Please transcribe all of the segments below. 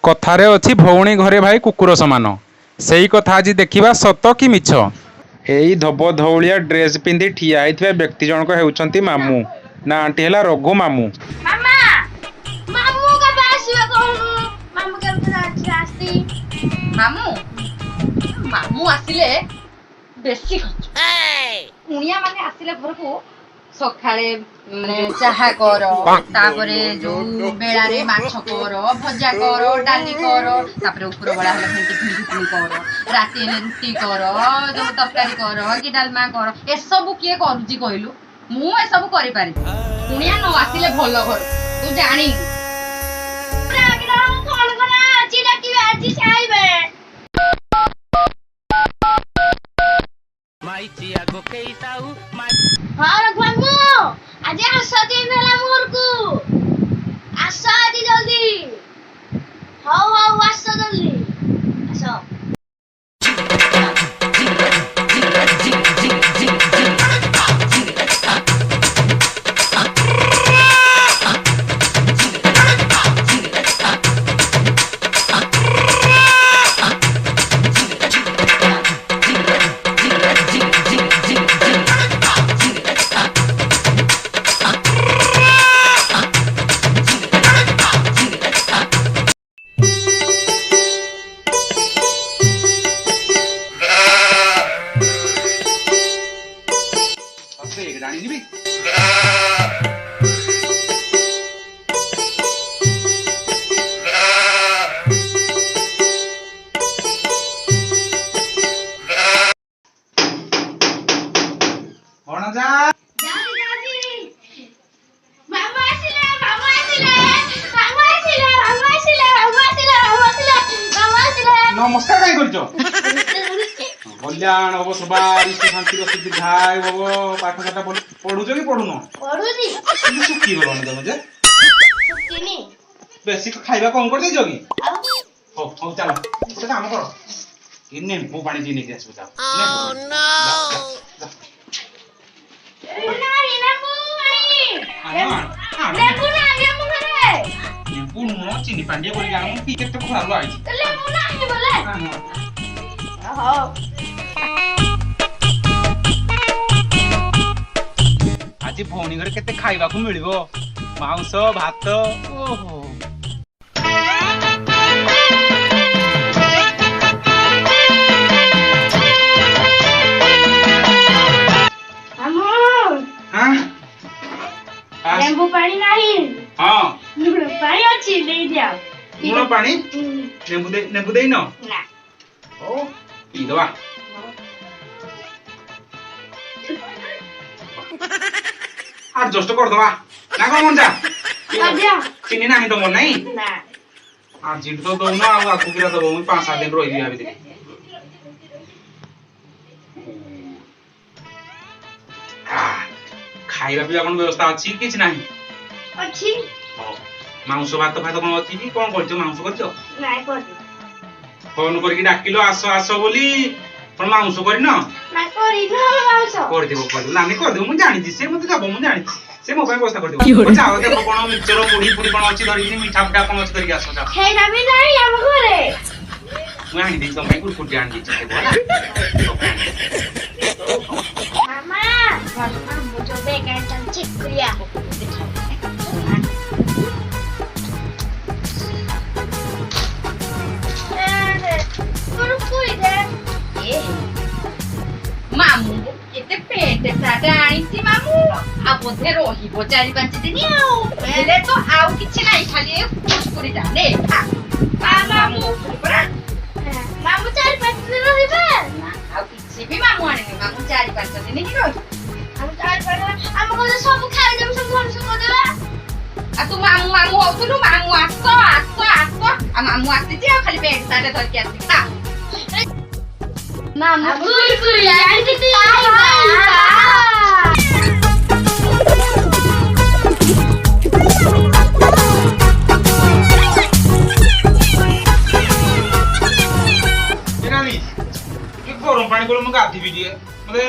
କଥାରେ ଅଛି ଭଉଣୀ ଘରେ ଭାଇ କୁକୁର ସମାନ। ସେଇ କଥା ଆଜି ଦେଖିବା ସତ କି ମିଛ। ଏଇ ଧୋବ ଧଉଳିଆ ଡ୍ରେସ୍ ପିନ୍ଧି ଠିଆ ହେଇଥିବା ବ୍ୟକ୍ତି ଜଣକ ହେଉଛନ୍ତି ମାମୁଁ। ନାଁଟି ହେଲା ରଘୁ ମାମୁଁ। ମାମା ମାମୁଁ କେବେ ଆସିବେ କହୁନୁ? ମାମୁଁ କେବେ ଆସିଛି? ମାମୁଁ ମାମୁଁ ଆସିଲେ ବେଶୀ ଖର୍ଚ୍ଚ। କୁଣିଆ ମାନେ ଆସିଲେ ଘରକୁ ସକାଳେ ଚାହା କର, ତାପରେ ଯୋଉ ବେଳାରେ ମାଛ କର, ଭଜା କର, ଡାଲି କର, ତାପରେ ଉପର ବେଳା ହେଲେ ପୁଣି ଟିଫିନ ଫିଫିନ କର, ରାତି ହେଲେ ରୁଟି କର, ଯୋଉ ତରକାରୀ କର କି ଡାଲମା କର। ଏସବୁ କିଏ କରୁଛି କହିଲୁ? ମୁଁ ଏସବୁ କରିପାରିବି। କୁଣିଆ ନ ଆସିଲେ ଭଲ ଘର ତୁ ଜାଣିନୁ। କଣ କଣ ଆଜି ଡାକିବେ, ଆଜି ଖାଇବେ। ହଁ ରଘୁମାମୁଁ ଆଜି ଆସ ଦିନ ହେଲା ଆମ ଘରକୁ। ଆସ ଆଜି ଜଲ୍ଦି। ହଉ ହଉ ଆସ ଜଲ୍ଦି ଆସ। नमस्कार काय करছো कल्याण हबो सबार इष्ट शांति दीर्घाय हबो पाठ साठ पढुছো कि पढुनो पढुजी सुखी गलो न तमे जे सुखीनी बेसी खाइबा कम कर देजो कि ଆଉ हो हो चलो से काम करो इने मो पानी जी नहीं आसो जाओ नाही लेबू नाही ଆମ ଘରେ नींबू नो चीनी पांडे बोली गाना पी के तो खराब आई लेबू ନାହିଁ ବୋଲେ ହଉ आज भौणी घर केते खाइबा को मिलिबो मांस भात ओहो हां लेबू पानी नाही हां लुण पानी ଅଛି ଦେଇ ଦିଅ लुण पानी नेबू देई न ନା ओ पी दवा एडजस्ट कर दवा ना कोन मन जा ଆଜ୍ଞା चीनी नाही तो मन नहीं ନା आज जिट तो दउना आ आकु किरा दबो मु 5-7 दिन रहि दिया भी खाइबा पिबा कोन व्यवस्था अछि किछ नाही ଅଛି मांस भात भात कोन अछि कि कोन करछो मांस करछो ନାଇଁ କରି फोन करके डाकिलो आसो आसो बोली पण मांस करिन ନା କରି ନା ମାଉସ कर देबो नानी कर देबो मु जानि छी से मते जाबो मु जानि से मोबाइल व्यवस्था कर देबो जाओ देखो कोन मिक्सचर मुड़ी पुड़ी कोन अछि धरि मिठा मिठा कोन अछि करके आसो जाओ ହେଇରା ବି ନାହିଁ ଆମ ଘରେ मु आनि देई तम कुड़ कुड़ जानि छी मामा मुझे बेकार चल चिड़िया मामू केते पेट साटे आनिছি मामू आ बोधे रहिबो 4-5 दिन आउ हेले तो आउ किछि नाही खाली कुरकुरी दा ने खा मामू पुरा मामू 4-5 दिन रहिबे आउ किछि भी मामू आने मामू 4-5 दिन ही रहि हम 4-5 हम को सब खाइ देम सब घर से देबा आ तू मामू मामू होतुलु मामू आसो आसो आसो आ मामू आसी जे खाली पेट साटे धर के आसी खा मामू कुरकुरी आनी ती आइबा नानी कि गरम पानी बोल मु गाधी भी दिए मते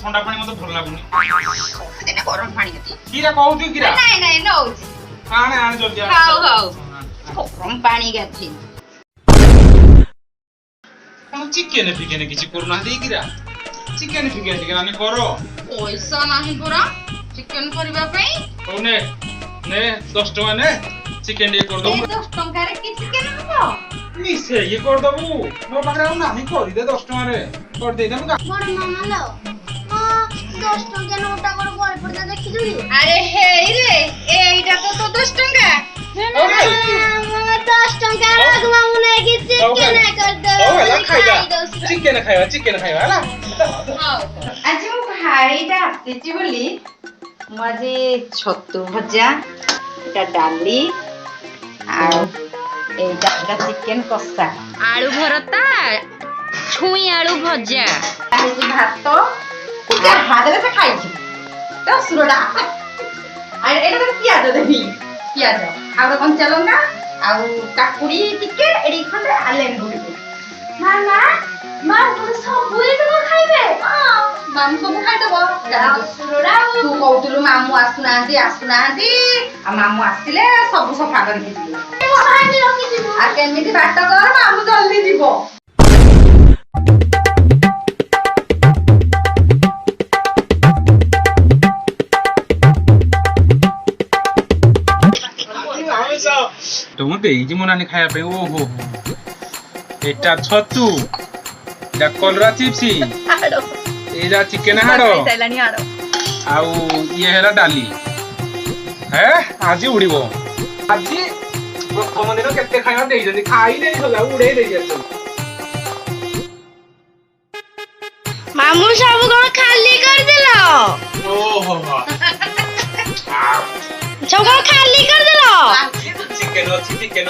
ठंडा पानी मते भल लागुनी देना गरम पानी अछि कीरा कहू कीरा नहीं नहीं नौजी आने आने जल्दी हाउ हाउ गरम पानी गाधी चिकेन फिकेन किसी करना देगिरा चिकेन फिकेन ଟିକେ ନାନୀ କର ପଇସା ନାହିଁ ପରା ଚିକେନ କରିବା ପାଇଁ। ହଉ ନେ 10 ଟଙ୍କା ନେ ଚିକେନ ଟିକେ କରିଦବୁ। 10 ଟଙ୍କାରେ କି ଚିକେନ ହବ? ମିଶେଇକି କରିଦବୁ ମୋ ପାଖରେ ଆଉ ନାହିଁ କରିଦେ 10 ଟଙ୍କାରେ କରିଦେଇଦବୁ। ବଡ ମାମା लो हाँ 10 टंका नोटा कर बड़ पड़ता देखि जुली ଆରେ ହେଇ ରେ ଏଇଟା ତ 10 ଟଙ୍କା। मामा 10 टंका रख मामू ने कि चिकन कर दो ଚିକେନ ଖାଇବା ହେଲା। ଆଜି ମୋ ଭାଇଟା ଆସିଛି ବୋଲି ମୁଁ ଆଜି ଛତୁ ଭଜା ଏଟା ଡାଲି ଆଉ ଏଇଟା ଚିକେନ କଷା ଆଳୁ ଭରତା ଛୁଇଁ ଆଳୁ ଭଜା ହେଇଛି ଭାତ ଯାହା ଦେଲେ ସେ ଖାଇଛି ତ ସୁରଟା ଆଉ ଏଇଟା ପିଆଜ ଦେବି ପିଆଜ ଆଉ କଞ୍ଚା ଲଙ୍କା ଆଉ କାକୁଡି ଟିକେ ଏଡି ଖଣ୍ଡେ ଆଉ ଲେମ୍ବୁ ଟିକେ मामा मामा तो सब बुले तो खाइबे ମାମୁ ସବୁ ଖାଇଦବ सुरोड़ा ତୁ କହୁଥିଲୁ ମାମୁ ଆସୁନାହାନ୍ତି ଆଉ ମାମୁ ଆସିଲେ ସବୁ ସଫା କରିକି ଯିବେ हानि रखी दिबो ଆଉ କେମିତି ବାଟ କର ମାମୁ ଜଲ୍ଦି ଯିବ। ତୁମ ଦେଇଛି ମୋ ନାନୀ ଖାଇବା ପାଇଁ। ଓହୋ ଏଟା ଛତୁ ଏଟା କଲରା ଚିପ୍ସ ଏଇଟା ଚିକେନ ହାଡ ଆଉ ଇଏ ହେଲା ଡାଲି। ହେ ଆଜି ଉଡିବ ଆଜି ପ୍ରଥମ ଦିନ କେତେ ଖାଇବା ଦେଇଛନ୍ତି ଖାଇ ଦେଇ ଗଲା ଉଡେଇ ଦେଇ ଯାଇଛନ୍ତି। मामू सब कोन खाली कर देलो ओहो सब कोन खाली कर देलो चिकेन ଅଛି चिकेन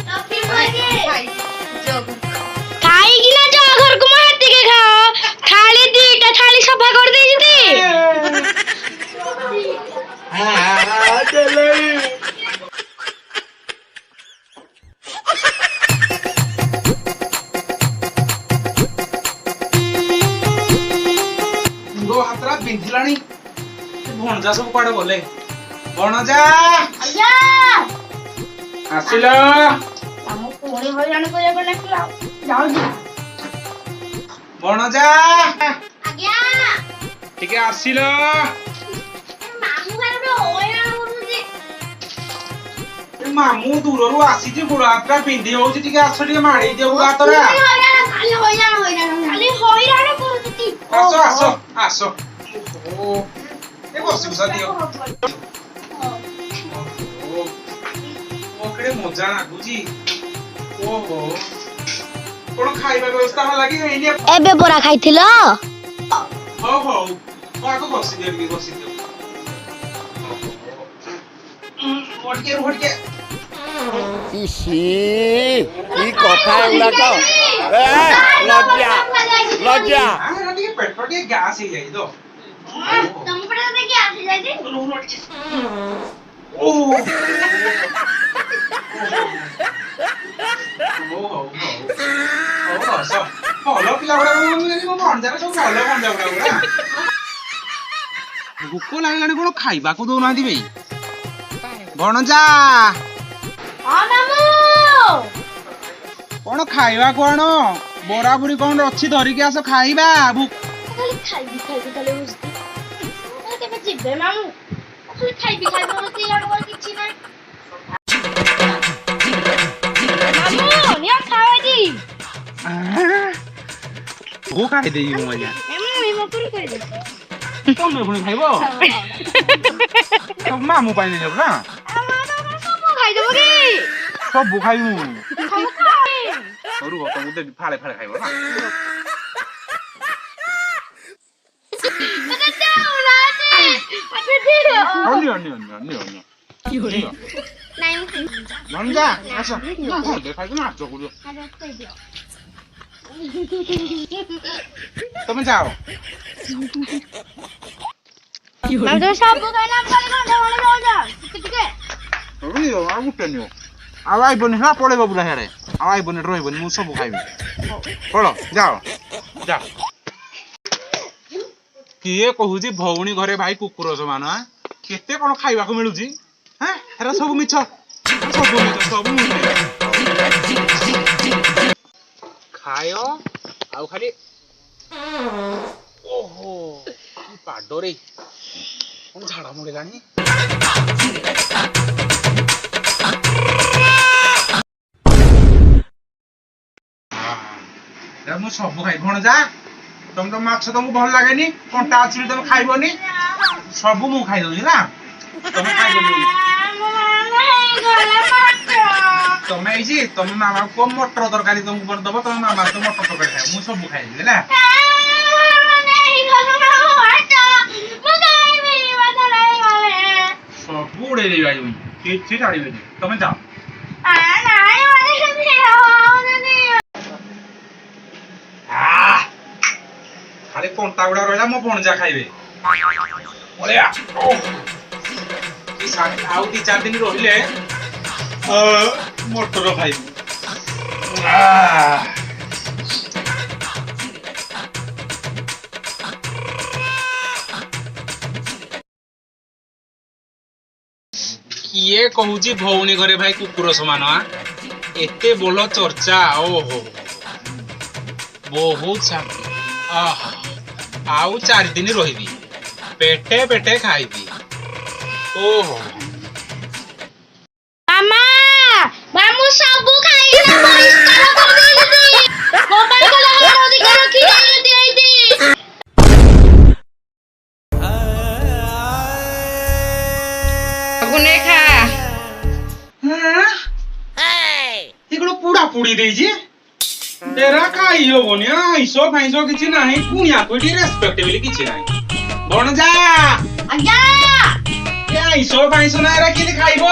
रखी बजे खाई कि ना जा घर को महती के खाओ खाली दीटा थाली सफा कर दे जती ମୁଣ୍ଡ ହାତରା ବିନ୍ଧିଲାଣି। ଭଣଜା ସବୁ କୁଆଡେ ଗଲେ? ଭଣଜା आजा ଆସିଲ। मामू कोणी हरियाण करे बने खिलाओ जाओ जी ଭଣଜା आज्ञा ଟିକେ ଆସିଲ। मामू घर में हरियाण होनुजी ଏ ମାମୁଁ ଦୂରରୁ ଆସିଛି ଗୋଡ ହାତରା ପିନ୍ଧି ହଉଛି ଟିକେ ଆସ ଟିକେ ମାଡେଇ ଦିଅ ଗୋଡ ହାତରା। खाली हरियाण करूती ଆସ ଆସ ଆସ। ଓହୋ ଏ ବସି ବସା ଦିଅ। କେଡ଼େ ମଜା ଲାଗୁଛି। ଓହୋ କଣ ଖାଇବା ବ୍ୟବସ୍ଥା ହେଲା କି ହେଇନି? एबे बोरा खाइथिलो ହଉ ହଉ ଆଗ ବସି ଦିଅ ଟିକେ ବସି ଦିଅ। ଭଟକେ ইসি কি কথা এগুলাক লজ্জা লজ্জা ଟିକେ ପେଟ ଟିକେ ଗ୍ୟାସ୍ ହେଇଯାଇଛି ତ। तुम पड़ा देखि आसी जाई छी ଓହୋ ଭଲ ପିଲା ଗୁଡା ଭଣଜାର ସବୁ ଭଲ ଭଣଜା ଗୁଡା ଭୋକ ଲାଗିଲାଣି କଣ ଖାଇବାକୁ ଦଉନାହାନ୍ତି ଭାଇ। ଭଣଜା हां मामू କଣ ଖାଇବା କଣ ବରା ବୁରି କଣ ଅଛି ଧରିକି ଆସ ଖାଇବା। खाली खाइबी खाली उस्ती केबे जिबे मामू खाली खाइबी होती यार और किछि नै मामू निया खावाजी ଓ ଖାଇଦେବି ମୁଁ ଆଜ୍ଞା। मामू पूरी कर दे ତମେ ପୁଣି ଖାଇବ ମାମୁଁ ପାଇଁ ନେଇଯାଉ ନା सब खाइ देबो की ସବୁ ଖାଇବୁ। सब खाइ ରୁହ ତମକୁ ଦେବି ଫାଳେ ଫାଳେ ଖାଇବ ନା। मते जाऊ राजी मते दिलो ନିଅ नहीं ଭଣଜା ଆସ ଖାଇକି ନାଚ କରିବ। अरे कह दियो ତମେ ଯାଅ। मैं तो सब खाना पड़े घंटा हो जा ठीक है ନିଅ ଆଉ ଗୋଟେ ନିଅ ଆଉ ଆଇବନି ହେଲା ପଳେଇବ ବୁଲା ହେଆଡେ ଆଉ ଆଇବନି ରହିବନି ମୁଁ ସବୁ ଖାଇବି। ପଳ ଯାଅ ଯାଅ। କିଏ କହୁଛି ଭଉଣୀ ଘରେ ଭାଇ କୁକୁର ସମାନ? କେତେ କଣ ଖାଇବାକୁ ମିଳୁଛି? ହେରା ସବୁ ମିଛ ସବୁ ମିଛ ସବୁ ମିଛ। ଖାୟ ଆଉ ଖାଲି ଓହୋ କି ପାଡରେ କଣ ଝାଡା ମୋଡ଼ିଲାଣି। ମୁଁ ସବୁ ଖାଇ ଭଣଜା ତମେ ତ ମାଛ ତମକୁ ଭଲ ଲାଗେନି କଣ୍ଟା ଅଛି ବୋଲି ତମେ ଖାଇବନି ସବୁ ମୁଁ ଖାଇଦଉଛି ନା ତମେ ଖାଇଦେବି। ତମେ ହେଇଛି ତମେ ମାମା କୁହ ମଟର ତରକାରୀ ତମକୁ କରିଦବ ତମେ ମାମା ତ ମଟର ତରକାରୀ ଖାଇବ ମୁଁ ସବୁ ଖାଇଦେବି ହେଲା। ସବୁ ଉଡେଇ ଦେବି ଆଜି କିଛି ଛାଡ଼ିବେନି ତମେ ଯାଅ। ଖାଲି କଣ୍ଟା ଗୁଡା ରହିଲା ମୋ ଭଣଜା ଖାଇବେ। ଆଉ 2-4 ଦିନ ରହିଲେ ମଟର ଖାଇବି। କିଏ କହୁଛି ଭଉଣୀ ଘରେ ଭାଇ କୁକୁର ସମାନ ଏତେ ଭଲ ଚର୍ଚ୍ଚା ଓହୋ ବହୁତ ଶାନ୍ତି। ଆଉ 4 ଦିନ ରହିବି ପେଟେ ପେଟେ ଖାଇବି। ଓହୋ ମାମା ମାମୁ ସବୁ ଖାଇକିନା ପରିଷ୍କାର କରିଦେଇଛି ମୋ ପାଇଁ କଲେ ହଳଦୀ ରଖି ଦେଇଛି ଏଇଠି। ଏଗୁলো ପୁଡା ପୁଡି ଦେଇଛି ଏରା ଖାଇ ହବନି ଆଇଁଷ ଫାଇଁଷ କିଛି ନାହିଁ କୁଣିଆକୁ ଏଠି ରେସ୍ପେକ୍ଟ ବୋଲି କିଛି ନାହିଁ। ଭଣଜା ଆଜ୍ଞା ଆଇଁଷ ଫାଇଁଷ ନା ଏରା କେମିତି ଖାଇବ?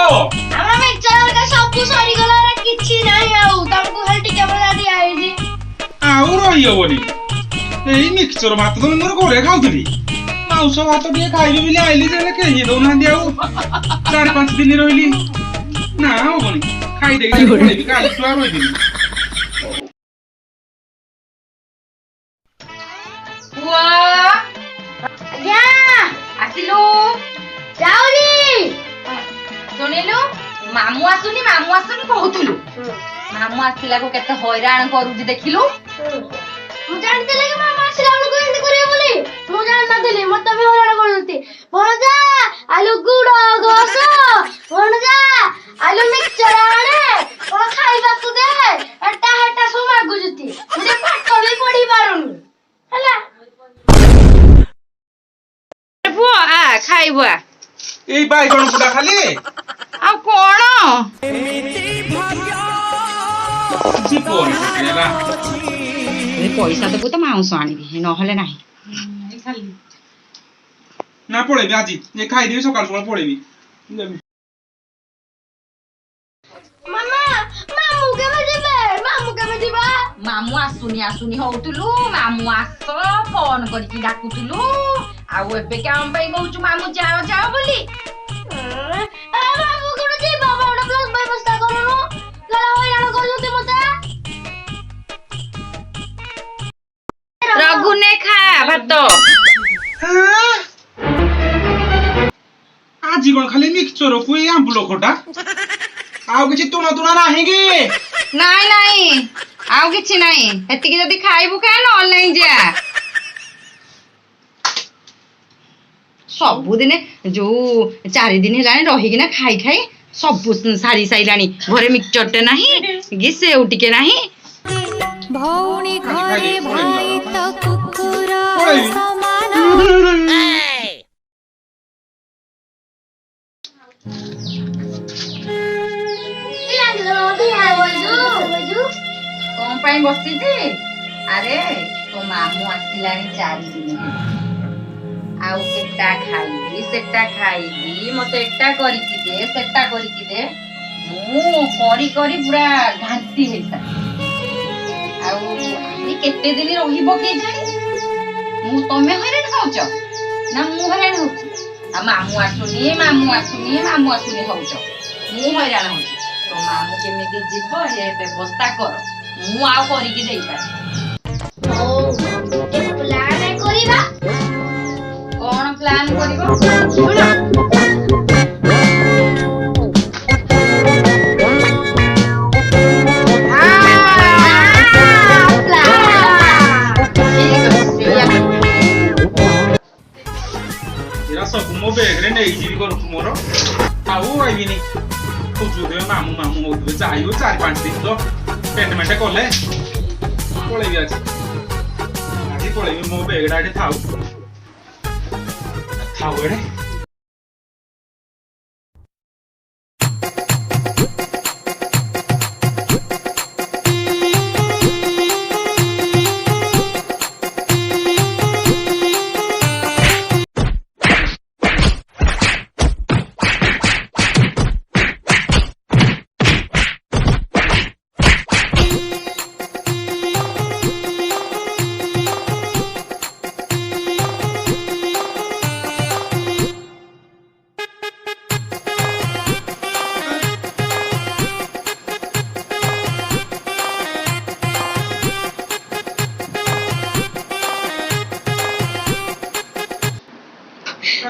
ଆମ ମିକ୍ସଚର ସବୁ ସରିଗଲା କିଛି ନାହିଁ ଆଉ ତମକୁ ଖାଲି ଟିକେ ବଳା ଦିଆ ହେଇଛି। ଆଉ ରହି ହବନି ଏଇ ମିକ୍ସଚର ଭାତ ତ ମୋର ଘରେ ଖାଉଥିଲି ମାଉଁସ ଭାତ ଟିକେ ଖାଇବି ବୋଲି ଆଇଲି ଯେ କେହି ଦଉନାହାନ୍ତି ଆଉ 4-5 ଦିନ ରହିଲି ନା ହବନି ଖାଇଦେଇକି ପଳେଇବି କାଲି ଛୁଆ ରହିବିନି। ପୁଅ ଆଜ୍ଞା ଆସିଲୁ ଯାଉନି ଶୁଣିଲୁ ମାମୁଁ ଆସୁନି କହୁଥିଲୁ ମାମୁଁ ଆସିଲାକୁ କେତେ ହଇରାଣ କରୁଛି ଦେଖିଲୁ। ମୁଁ ଜାଣିଥିଲି କି ମାମା ଆସିଲା ବେଳକୁ ଏମିତି କରିବ ବୋଲି ମୁଁ ଜାଣିନଥିଲି ମତେ ବି ହଇରାଣ କରୁଛନ୍ତି। ଭଣଜା ଆଲୁ ଗୁଡ ଘଷ ଭଣଜା ଆଲୁ ମିକ୍ସଚର ଆଣେ କଣ ଖାଇବାକୁ ଦେ ଏଟା ହେଟା ସବୁ ମାଗୁଛନ୍ତି ମୁଁ ଯେ ପାଠ ବି ପଢି ପାରୁନି ହେଲା। ପୁଅ ଖାଇବୁ ଏଇ ବାଇଗଣ ପୁଡା ଖାଲି ଆଉ କଣ ଜୀବନ ହେଲା। ପଇସା ଦେବୁ ତ ମାଉଁସ ଆଣିବି ନହେଲେ ନାହିଁ। ନା ପଳେଇବି ଆଜି ଏ ଖାଇଦେବି ସକାଳୁ ପଳେଇବି। ମାମା ମାମୁ କେବେ ଯିବେ ମାମୁ କେବେ ଯିବା? ମାମୁଁ ଆସୁନି ହଉଥିଲୁ ମାମୁଁ ଆସ ଫୋନ କରିକି ଡାକୁଥିଲୁ ଆଉ ଏବେ କଣ ପାଇଁ କହୁଛୁ ମାମୁଁ ଯାଅ ବୋଲି। ମାମୁ କଣ ଯିବା ବଡ ପ୍ଲସ୍ ବ୍ୟବସ୍ଥା କରୁନୁ ହଇରାଣ କରୁଛନ୍ତି ମତେ। ରଘୁନେ ଖା ଭାତ। ଆଜି କଣ ଖାଲି ମିକ୍ସଚରକୁ ଏଇ ଆମ୍ବୁଲ ଖଟା ଆଉ କିଛି ତୁଣା ନାହିଁ କି? ନାଇଁ ଆଉ କିଛି ନାହିଁ ଏତିକି ଯଦି ଖାଇବୁ ଖା ନହେଲେ ନାହିଁ ଯା। ସବୁଦିନେ ଯୋଉ 4 ଦିନ ହେଲାଣି ରହିକିନା ଖାଇ ସବୁ ସାରି ସାଇଲାଣି ଘରେ ମିକ୍ସଚରଟେ ନାହିଁ କି ସେଉ ଟିକେ ନାହିଁ। ଭଉଣୀ ଘରେ ଭାଇ ତ କୁକୁର ସମାନ। କଣ ପାଇଁ ବସିଛି? ଆରେ ତୋ ମାମୁଁ ଆସିଲାଣି 4 ଦିନ ଆଉ ଏଟା ଖାଇବି ସେଟା ଖାଇବି ମତେ ଏଟା କରିକି ଦେ ସେଟା କରିକି ଦେ ମୁଁ କରି ପୁରା ଘାଣ୍ଟି ହେଇସାରି। ଆଉ ଆହୁରି କେତେ ଦିନ ରହିବ କେଜାଣି ତମେ ହଇରାଣ ହଉଛ ନା ମୁଁ ହଇରାଣ ହଉଛି? ଆଉ ମାମୁଁ ଆସୁନି ହଉଛ ମୁଁ ହଇରାଣ ହଉଛି। ତ ମାମୁଁ କେମିତି ଯିବ ଏ ବ୍ୟବସ୍ଥା କର ମୁଁ ଆଉ କରିକି ଦେଇପାରେ। ପ୍ଲାନ କରିବା କଣ ପ୍ଲାନ୍ କରିବ ଶୁଣ ମାମୁଁ ମାମୁଁ ହଉଥିବେ ଯାଇବ 4-5 ଦିନ ତ ପେଟ ମେଟ କଲେ ପଳେଇବି ଆଜି ପଳେଇବି ମୋ ବେଗଟା ଏଠି ଥାଉ ଏଠି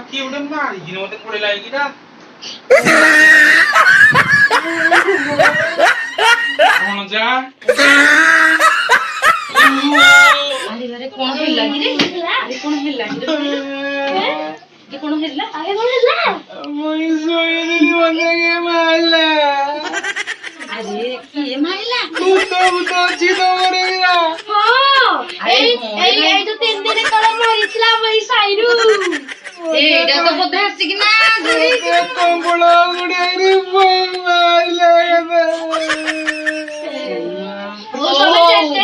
କିଏ ଗୋଟେ ମାରିକିନି ମତେ ପଳେଇଲା ଏଇଟା କଣ ଯା ଆରେ କଣ ହେଲା କି ରେ ଆରେ କଣ ହେଲା କି ରେ କଣ ହେଲା ଆରେ କଣ ହେଲା ମୁଇଁ ଶୋଇଥିଲି ମତେ କିଏ ମାରିଲା ଆରେ କିଏ ମାରିଲା ଭୂତ ଅଛି ତମର ହଁ ଏଇ ଯୋଉ 3 ଦିନ ତଳେ ମରିଥିଲା ଆମ ଏଇ ସାଇରୁ ଏଇଟା ତ ବୋଧେ ଆସିକି ନା କମ୍ବଳ ଗୁଡାରେ ମାରିଲା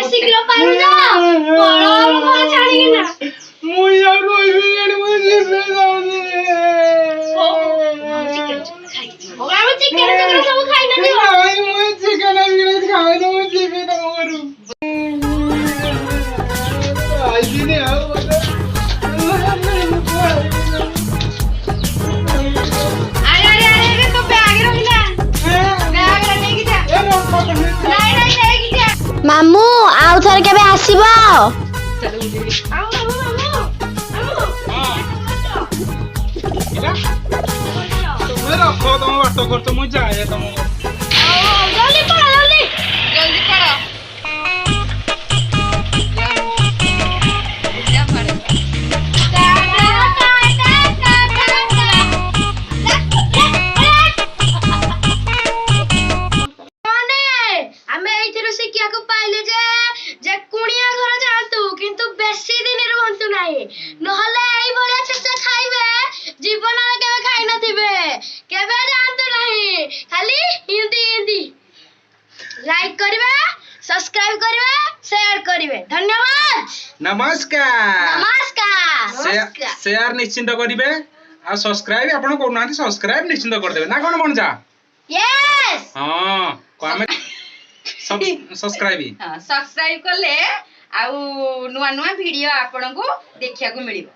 ଶୀଘ୍ର ପାରୁ ଯା ପଳ ଆମ ଘର ଛାଡିକିନା ମୁଁ ଆଉ ରହିବି ମୁଁ ଯିବି ଆମେ ଚିକେନ ସବୁ ଖାଇନଥିବ ମୁଁ ଚିକେନ ଖାଇନି ମୁଁ ଯିବି ତମ ଘରୁ ଆଇବିନି ଆଉ ଆରେ ତ ବ୍ୟାଗ ରହିଲା ବ୍ୟାଗରେ ନେଇକି ଯା ନାଇଁ ନେଇକି ଯା ମାମୁଁ ଆଉ ଥରେ କେବେ ଆସିବ ତୁମେ ରଖ ତମ ବାଟ କରୁଛ ମୁଁ ଯାଏ ତମ ଜଲ୍ଦି ପଳ ଜଲ୍ଦି ପଳ ଆମେ ଏଇଥିରୁ ଶିଖିବାକୁ ପାଇଲେ ଯେ କୁଣିଆ ଘର ଯାଆନ୍ତୁ କିନ୍ତୁ ବେଶୀ ଦିନ ରୁହନ୍ତୁ ନାହିଁ ନହେଲେ ଏଇଭଳିଆ ଛେଚା ଖାଇବେ ଜୀବନରେ କେବେ ଖାଇନଥିବେ କେବେ ଯାଆନ୍ତୁ ନାହିଁ ଖାଲି ହିନ୍ଦି ଲାଇକ୍ କରିବା ସବସ୍କ୍ରାଇବ କରିବା ସେୟାର କରିବେ ଧନ୍ୟବାଦ ନମସ୍କାର ସେୟାର ନିଶ୍ଚିନ୍ତ କରିବେ ଆଉ ସବସ୍କ୍ରାଇବ ଆପଣ କରୁନାହାନ୍ତି ସବସ୍କ୍ରାଇବ ନିଶ୍ଚିନ୍ତ କରିଦେବେ ନା କଣ ମଣିଜା ୟେସ୍ ହଁ ଆମେ ସବସ୍କ୍ରାଇବ ସବସ୍କ୍ରାଇବ କଲେ ଆଉ ନୂଆ ନୂଆ ଭିଡିଓ ଆପଣଙ୍କୁ ଦେଖିବାକୁ ମିଳିବ